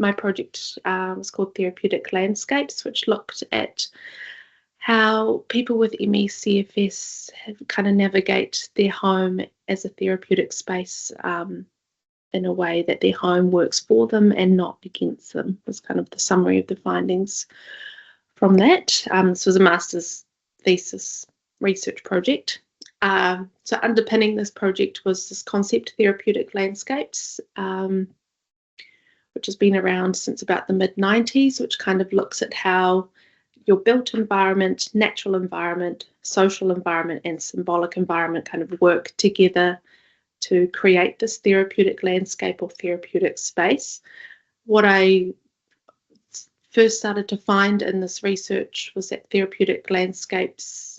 my project was called Therapeutic Landscapes, which looked at how people with ME/CFS kind of navigate their home as a therapeutic space in a way that their home works for them and not against them, was kind of the summary of the findings from that. This was a master's thesis research project. So underpinning this project was this concept, Therapeutic Landscapes, which has been around since about the mid-90s, which kind of looks at how your built environment, natural environment, social environment, and symbolic environment kind of work together to create this therapeutic landscape or therapeutic space. What I first started to find in this research was that therapeutic landscapes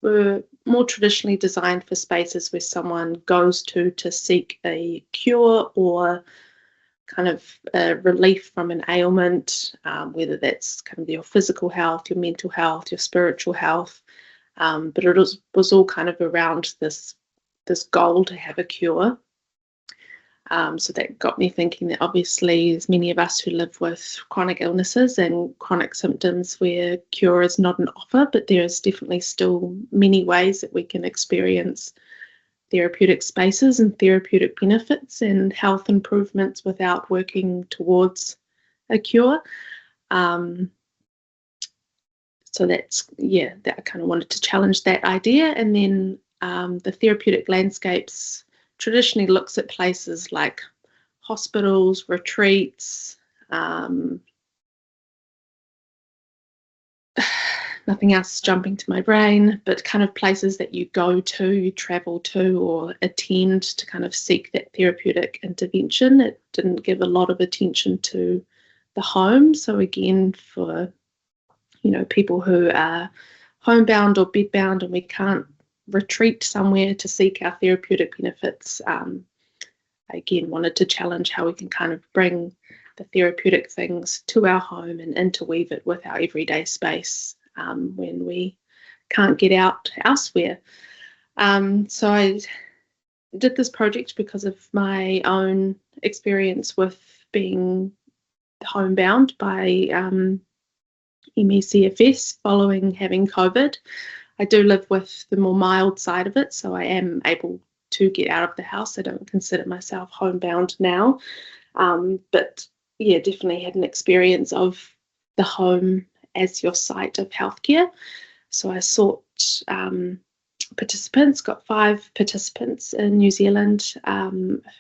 were more traditionally designed for spaces where someone goes to seek a cure or kind of relief from an ailment, whether that's kind of your physical health, your mental health, your spiritual health, but it was all kind of around this goal to have a cure. So that got me thinking that obviously there's many of us who live with chronic illnesses and chronic symptoms where cure is not an offer, but there is definitely still many ways that we can experience therapeutic spaces and therapeutic benefits and health improvements without working towards a cure. So that's, that I kind of wanted to challenge that idea. And then the therapeutic landscapes traditionally looks at places like hospitals, retreats, nothing else jumping to my brain, but kind of places that you go to, you travel to or attend to kind of seek that therapeutic intervention. It didn't give a lot of attention to the home. So again, for, people who are homebound or bedbound and we can't retreat somewhere to seek our therapeutic benefits, I again wanted to challenge how we can kind of bring the therapeutic things to our home and interweave it with our everyday space when we can't get out elsewhere. So I did this project because of my own experience with being homebound by ME/CFS following having COVID. I do live with the more mild side of it, so I am able to get out of the house. I don't consider myself homebound now, but definitely had an experience of the home as your site of healthcare. So I sought participants, got 5 participants in New Zealand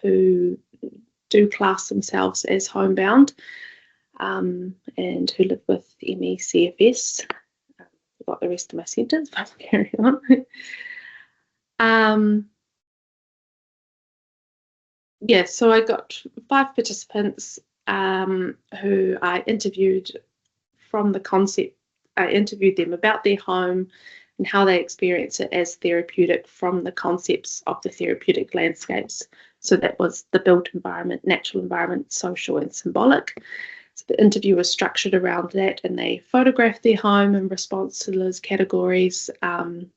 who do class themselves as homebound and who live with ME/CFS. Forgot the rest of my sentence, but I'll carry on. So I got 5 participants who I interviewed from the concept. I interviewed them about their home and how they experience it as therapeutic from the concepts of the therapeutic landscapes. So that was the built environment, natural environment, social and symbolic. So the interview was structured around that, and they photographed their home in response to those categories. And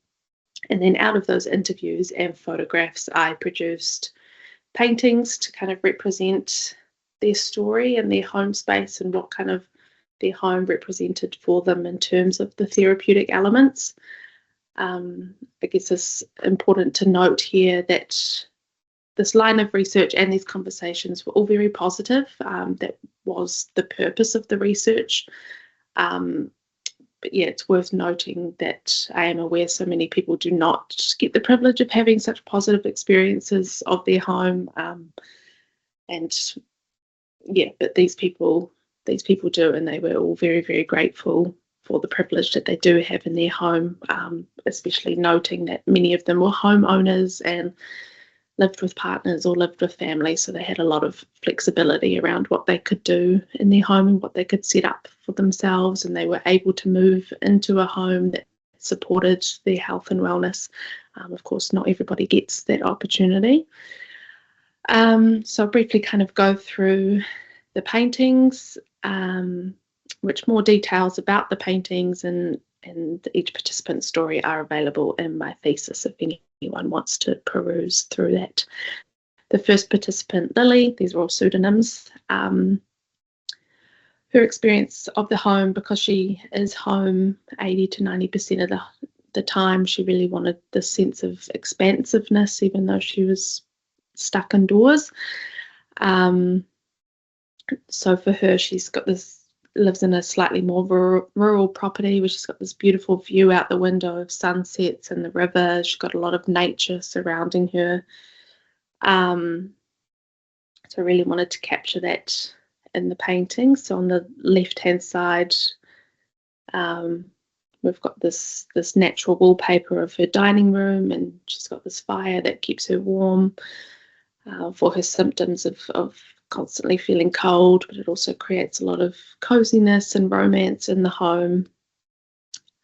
then out of those interviews and photographs, I produced paintings to kind of represent their story and their home space and what kind of their home represented for them in terms of the therapeutic elements. I guess it's important to note here that this line of research and these conversations were all very positive. That was the purpose of the research. But it's worth noting that I am aware so many people do not get the privilege of having such positive experiences of their home. But these people do, and they were all very, very grateful for the privilege that they do have in their home, especially noting that many of them were homeowners and lived with partners or lived with family, so they had a lot of flexibility around what they could do in their home and what they could set up for themselves, and they were able to move into a home that supported their health and wellness. Of course, not everybody gets that opportunity. So I'll briefly kind of go through the paintings, which more details about the paintings and each participant's story are available in my thesis if anyone wants to peruse through that. the first participant, Lily, these are all pseudonyms. Her experience of the home, because she is home 80 to 90% of the time, she really wanted this sense of expansiveness, even though she was stuck indoors. So for her, she's got lives in a slightly more rural property where she's got this beautiful view out the window of sunsets and the river. She's got a lot of nature surrounding her. So I really wanted to capture that in the painting. So on the left-hand side, we've got this natural wallpaper of her dining room, and she's got this fire that keeps her warm for her symptoms of constantly feeling cold, but it also creates a lot of coziness and romance in the home.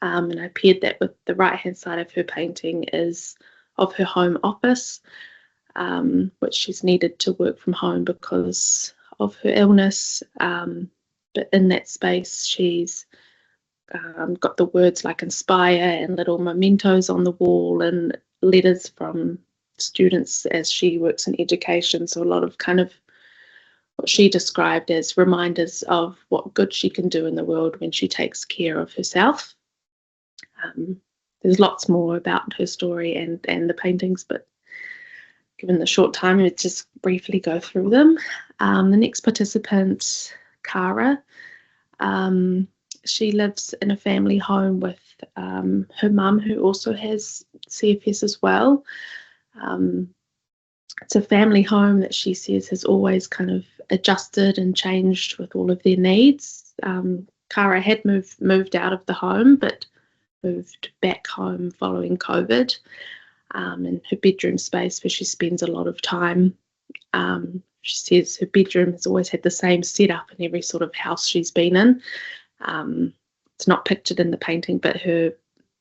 And I paired that with the right-hand side of her painting is of her home office, which she's needed to work from home because of her illness. But in that space, she's got the words like inspire and little mementos on the wall and letters from students as she works in education. So a lot of kind of what she described as reminders of what good she can do in the world when she takes care of herself. There's lots more about her story and the paintings, but given the short time, let's just briefly go through them. The next participant, Cara, she lives in a family home with her mum, who also has CFS as well. It's a family home that she says has always kind of adjusted and changed with all of their needs. Cara had moved out of the home, but moved back home following COVID, in her bedroom space where she spends a lot of time. She says her bedroom has always had the same setup in every sort of house she's been in. It's not pictured in the painting, but her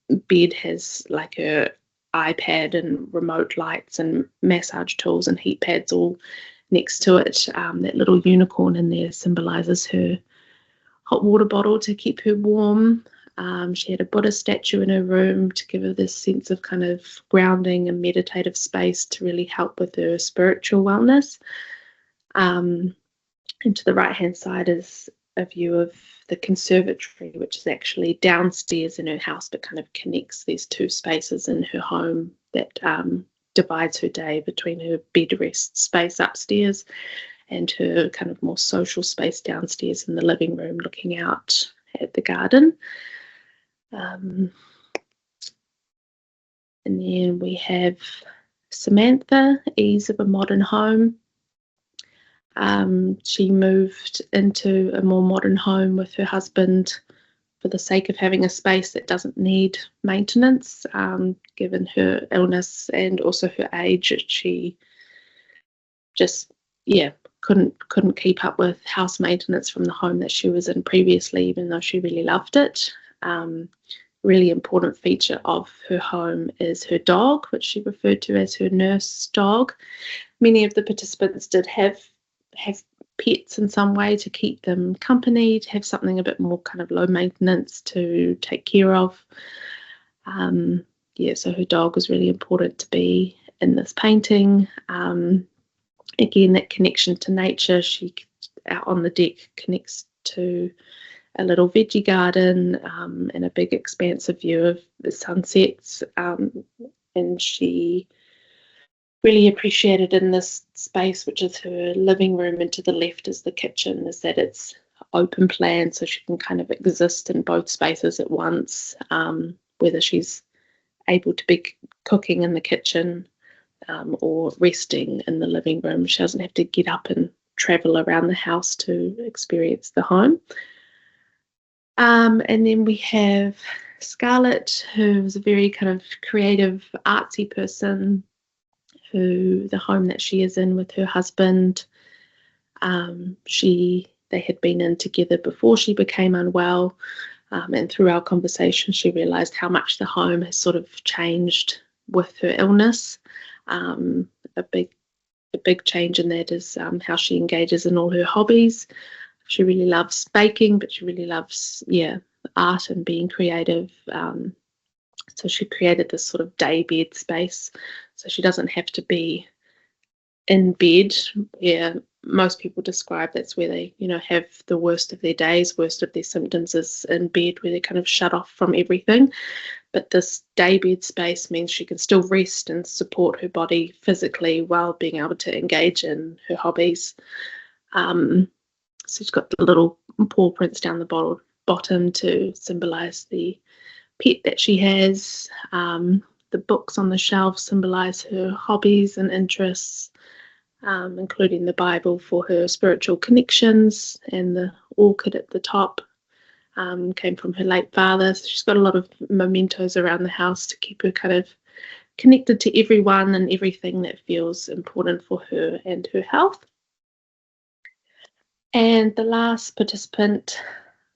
bed has like her iPad and remote lights and massage tools and heat pads all next to it. That little unicorn in there symbolises her hot water bottle to keep her warm. She had a Buddha statue in her room to give her this sense of kind of grounding and meditative space to really help with her spiritual wellness. And to the right-hand side is a view of the conservatory, which is actually downstairs in her house, but kind of connects these two spaces in her home that divides her day between her bed rest space upstairs and her kind of more social space downstairs in the living room looking out at the garden. And then we have Samantha, Ease of a Modern Home. She moved into a more modern home with her husband for the sake of having a space that doesn't need maintenance, given her illness and also her age. She just, couldn't keep up with house maintenance from the home that she was in previously, even though she really loved it. Really important feature of her home is her dog, which she referred to as her nurse dog. Many of the participants did have pets in some way to keep them company, to have something a bit more kind of low maintenance to take care of. So her dog was really important to be in this painting. Again, that connection to nature. She, out on the deck, connects to a little veggie garden and a big expansive view of the sunsets. And she really appreciated in this space, which is her living room, and to the left is the kitchen, is that it's open plan, so she can kind of exist in both spaces at once, whether she's able to be cooking in the kitchen or resting in the living room. She doesn't have to get up and travel around the house to experience the home. And then we have Scarlett, who is a very kind of creative, artsy person, who the home that she is in with her husband, they had been in together before she became unwell, and through our conversation she realised how much the home has sort of changed with her illness. A big change in that is how she engages in all her hobbies. She really loves baking, but she really loves art and being creative. So she created this sort of day bed space, so she doesn't have to be in bed, where most people describe that's where they, have the worst of their days, worst of their symptoms is in bed, where they're kind of shut off from everything. But this day bed space means she can still rest and support her body physically while being able to engage in her hobbies. So she's got the little paw prints down the bottom to symbolise the pet that she has. The books on the shelf symbolise her hobbies and interests, including the Bible for her spiritual connections, and the orchid at the top came from her late father. So she's got a lot of mementos around the house to keep her kind of connected to everyone and everything that feels important for her and her health. And the last participant,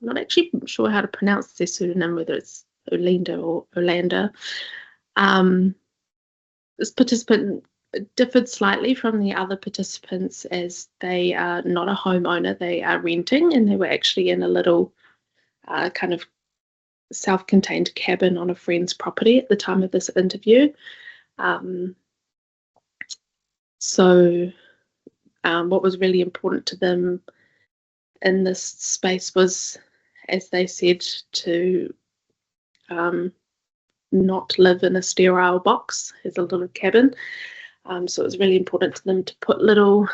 I'm not actually sure how to pronounce their pseudonym, whether it's Olinda or Orlando. This participant differed slightly from the other participants, as they are not a homeowner, they are renting, and they were actually in a little kind of self-contained cabin on a friend's property at the time of this interview. So what was really important to them in this space was, as they said, to not live in a sterile box as a little cabin. So it was really important to them to put little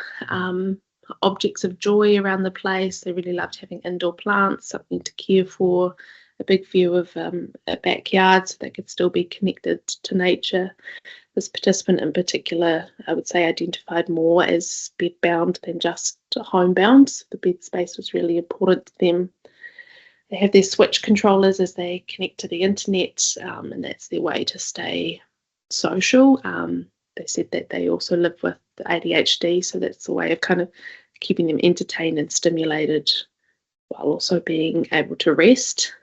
objects of joy around the place. They really loved having indoor plants, something to care for, a big view of a backyard so they could still be connected to nature. This participant in particular, I would say, identified more as bed-bound than just homebound. So the bed space was really important to them. They have their switch controllers as they connect to the internet, and that's their way to stay social. They said that they also live with ADHD, so that's a way of kind of keeping them entertained and stimulated while also being able to rest.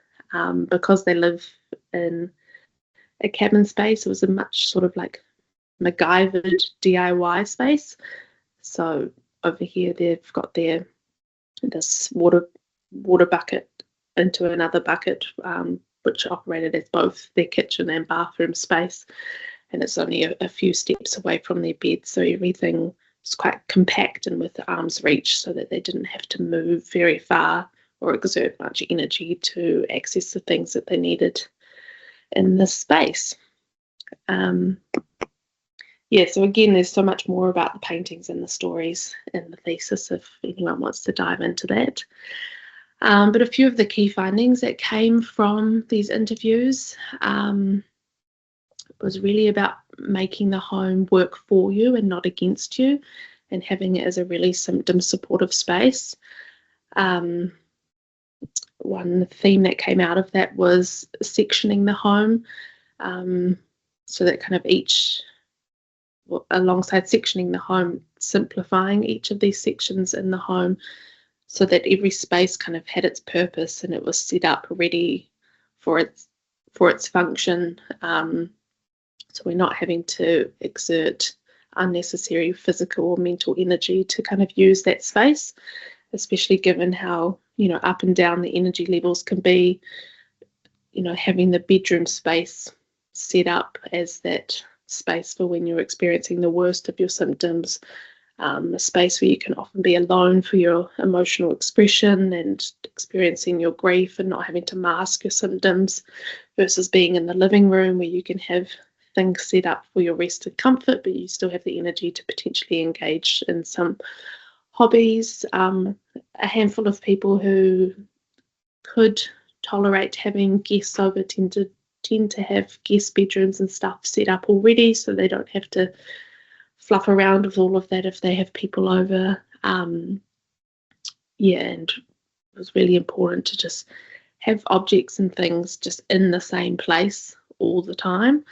Because they live in a cabin space, it was a much sort of like MacGyvered DIY space. So over here they've got this water bucket into another bucket, which operated as both their kitchen and bathroom space, and it's only a few steps away from their bed, so everything was quite compact and with arm's reach, so that they didn't have to move very far or exert much energy to access the things that they needed in this space. So again, there's so much more about the paintings and the stories in the thesis if anyone wants to dive into that. But a few of the key findings that came from these interviews was really about making the home work for you and not against you, and having it as a really symptom supportive space. One theme that came out of that was sectioning the home, so that kind of alongside sectioning the home, simplifying each of these sections in the home so that every space kind of had its purpose and it was set up ready for its function. So we're not having to exert unnecessary physical or mental energy to kind of use that space, especially given how, up and down the energy levels can be. Having the bedroom space set up as that space for when you're experiencing the worst of your symptoms, a space where you can often be alone for your emotional expression and experiencing your grief and not having to mask your symptoms, versus being in the living room where you can have things set up for your rest and comfort, but you still have the energy to potentially engage in some hobbies. A handful of people who could tolerate having guests over tend to have guest bedrooms and stuff set up already, so they don't have to fluff around with all of that if they have people over. And it was really important to just have objects and things just in the same place all the time.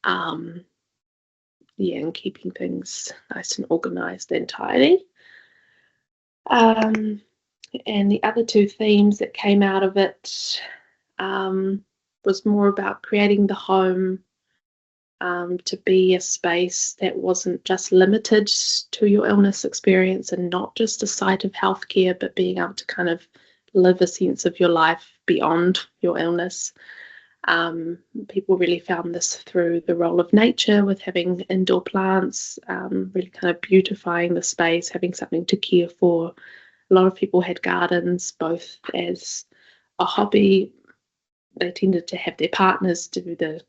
And keeping things nice and organised and tidy. And the other two themes that came out of it was more about creating the home to be a space that wasn't just limited to your illness experience and not just a site of healthcare, but being able to kind of live a sense of your life beyond your illness. People really found this through the role of nature, with having indoor plants, really kind of beautifying the space, having something to care for. A lot of people had gardens, both as a hobby. They tended to have their partners do the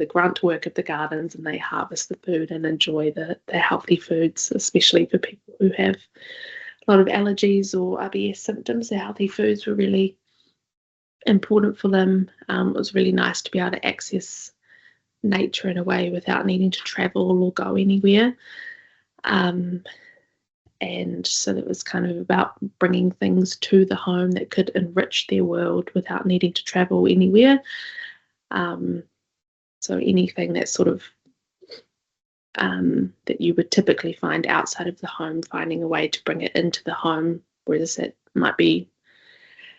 grunt work of the gardens, and they harvest the food and enjoy the healthy foods, especially for people who have a lot of allergies or IBS symptoms. The healthy foods were really important for them. It was really nice to be able to access nature in a way without needing to travel or go anywhere. And so that was kind of about bringing things to the home that could enrich their world without needing to travel anywhere. So anything that's sort of that you would typically find outside of the home, finding a way to bring it into the home, whereas it might be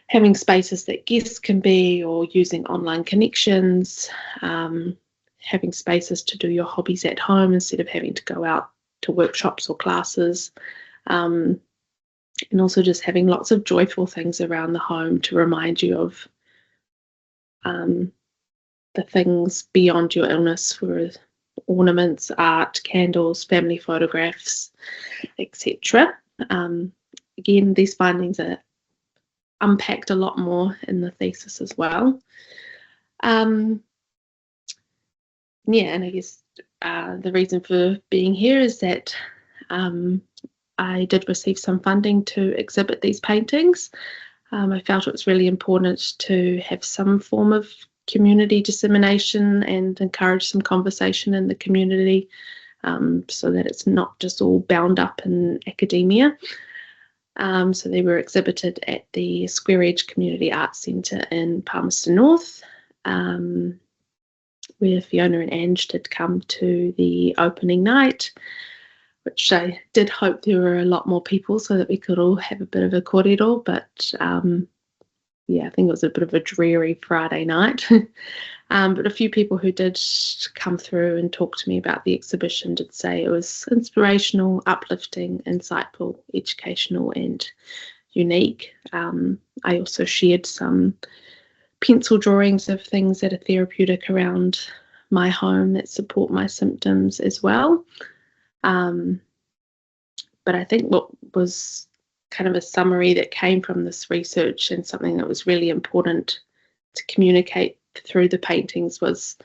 having spaces that guests can be, or using online connections, having spaces to do your hobbies at home instead of having to go out to workshops or classes, and also just having lots of joyful things around the home to remind you of the things beyond your illness, for ornaments, art, candles, family photographs, etc. Again, these findings are unpacked a lot more in the thesis as well. And I guess the reason for being here is that I did receive some funding to exhibit these paintings. I felt it was really important to have some form of community dissemination and encourage some conversation in the community, so that it's not just all bound up in academia. So they were exhibited at the Square Edge Community Arts Centre in Palmerston North, where Fiona and Ange did come to the opening night, which I did hope there were a lot more people so that we could all have a bit of a kōrero, but I think it was a bit of a dreary Friday night. But a few people who did come through and talk to me about the exhibition did say it was inspirational, uplifting, insightful, educational, and unique. I also shared some pencil drawings of things that are therapeutic around my home that support my symptoms as well. But I think what was kind of a summary that came from this research, and something that was really important to communicate through the paintings, was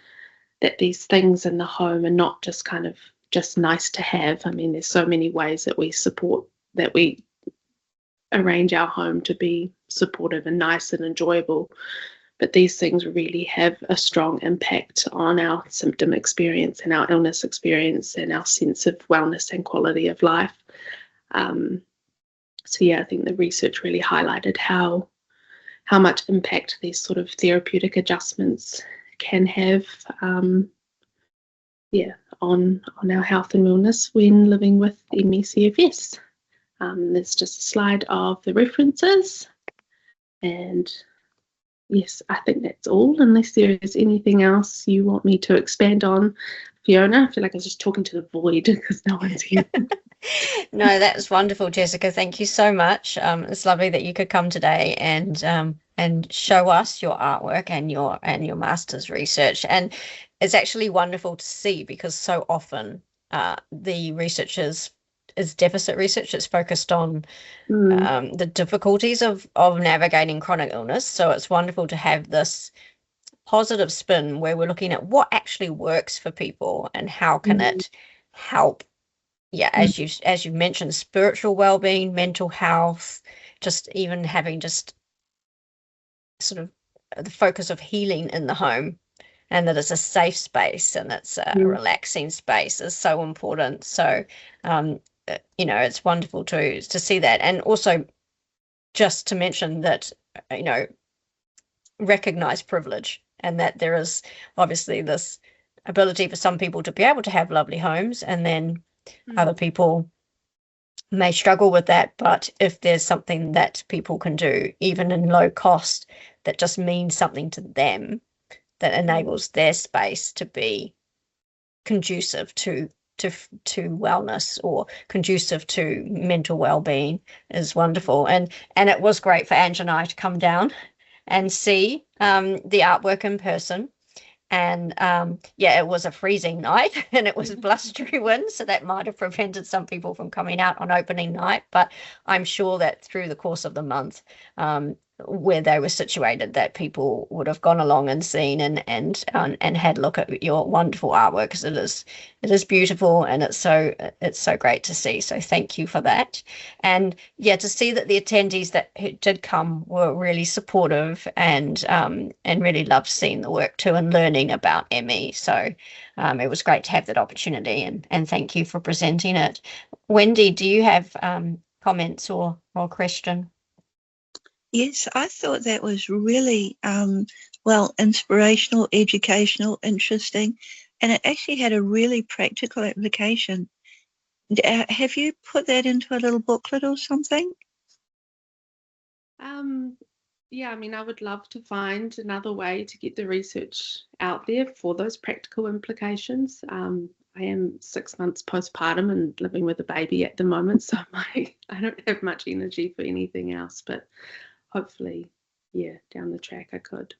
that these things in the home are not just kind of just nice to have. I mean, there's so many ways that we arrange our home to be supportive and nice and enjoyable, but these things really have a strong impact on our symptom experience and our illness experience and our sense of wellness and quality of life. I think the research really highlighted how much impact these sort of therapeutic adjustments can have on our health and wellness when living with ME/CFS. There's just a slide of the references, and yes, I think that's all, unless there is anything else you want me to expand on, Fiona. I feel like I was just talking to the void because no one's here. No, that's wonderful, Jessica. Thank you so much. It's lovely that you could come today and show us your artwork and your master's research. And it's actually wonderful to see, because so often the research is deficit research. It's focused on the difficulties of navigating chronic illness. So it's wonderful to have this positive spin where we're looking at what actually works for people and how can it help. As you mentioned, spiritual well-being, mental health, just even having just sort of the focus of healing in the home, and that it's a safe space and it's a relaxing space is so important. So, it's wonderful to see that. And also just to mention that, recognize privilege, and that there is obviously this ability for some people to be able to have lovely homes, and then other people may struggle with that. But if there's something that people can do, even in low cost, that just means something to them, that enables their space to be conducive to wellness or conducive to mental well-being, is wonderful. And it was great for Ange and I to come down and see the artwork in person. And yeah, it was a freezing night and it was blustery wind, so that might have prevented some people from coming out on opening night. But I'm sure that through the course of the month, where they were situated, that people would have gone along and seen and had a look at your wonderful artwork, because it is beautiful, and it's so great to see. So thank you for that. And yeah, to see that the attendees that did come were really supportive and really loved seeing the work too and learning about ME. So it was great to have that opportunity, and thank you for presenting it. Wendy, do you have comments or question? Yes, I thought that was really, inspirational, educational, interesting, and it actually had a really practical application. Have you put that into a little booklet or something? Yeah, I mean, I would love to find another way to get the research out there for those practical implications. I am 6 months postpartum and living with a baby at the moment, so I don't have much energy for anything else, but hopefully, yeah, down the track I could.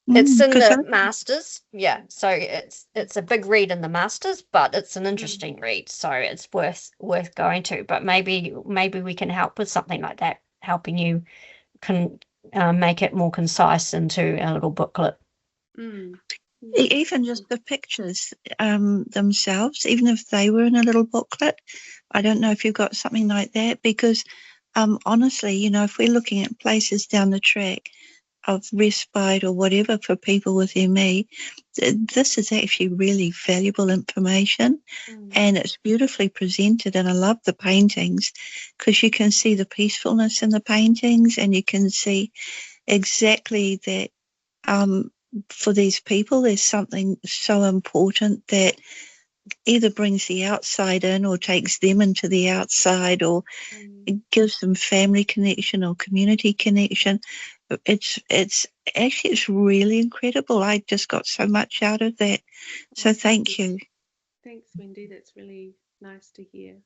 It's in the masters, yeah. So it's a big read in the masters, but it's an interesting read, so it's worth going to. But maybe we can help with something like that, helping you can make it more concise into a little booklet. Even just the pictures themselves, even if they were in a little booklet. I don't know if you've got something like that, because honestly, you know, if we're looking at places down the track of respite or whatever for people with ME, this is actually really valuable information, and it's beautifully presented. And I love the paintings, because you can see the peacefulness in the paintings, and you can see exactly that for these people there's something so important that either brings the outside in or takes them into the outside, or it gives them family connection or community connection. It's actually, it's really incredible. I just got so much out of that. So thank you. Thanks, Wendy. That's really nice to hear.